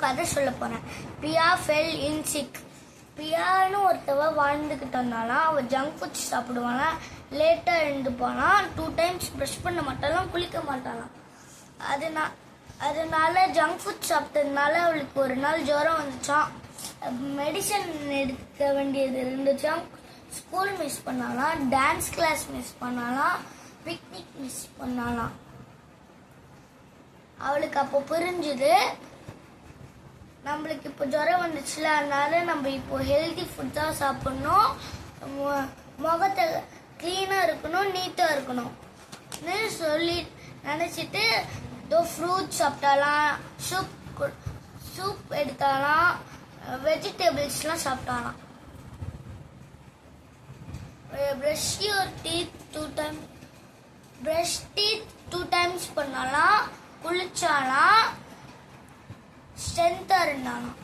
கதை சொல்ல போறேன். பியா ஃபெல் இன் சிக். பியான்னு ஒருத்தவ வாழ்ந்துக்கிட்டு இருந்தாலாம். அவள் ஜங்க் ஃபுட்ஸ் சாப்பிடுவானா, லேட்டாக எழுந்து போனான், 2 டைம்ஸ் ப்ரஷ் பண்ண மாட்டாலாம், குளிக்க மாட்டாலாம். அதனால ஜங்க் ஃபுட் சாப்பிட்டதுனால அவளுக்கு ஒரு நாள் ஜுரம் வந்துச்சான். மெடிசன் எடுக்க வேண்டியது இருந்துச்சான். ஸ்கூல் மிஸ் பண்ணாலாம், டான்ஸ் கிளாஸ் மிஸ் பண்ணாலாம், பிக்னிக் மிஸ் பண்ணாலாம். அவளுக்கு அப்போ புரிஞ்சுது, நம்மளுக்கு இப்போ ஜுரம் வந்துச்சுல, அதனால நம்ம இப்போ ஹெல்தி ஃபுட் தான் சாப்பிடணும், முகத்தை க்ளீனாக இருக்கணும், நீட்டாக இருக்கணும்னு சொல்லி நினச்சிட்டு ஃப்ரூட்ஸ் சாப்பிட்டாலாம், சூப் எடுத்தாலாம், வெஜிடபிள்ஸ்லாம் சாப்பிட்டாலாம். ப்ரஷ் டீத் 2 டைம்ஸ் பண்ணாலாம், குளிச்சாலாம், ஸ்ட்ரென்த்தாக இருந்தாலாம்.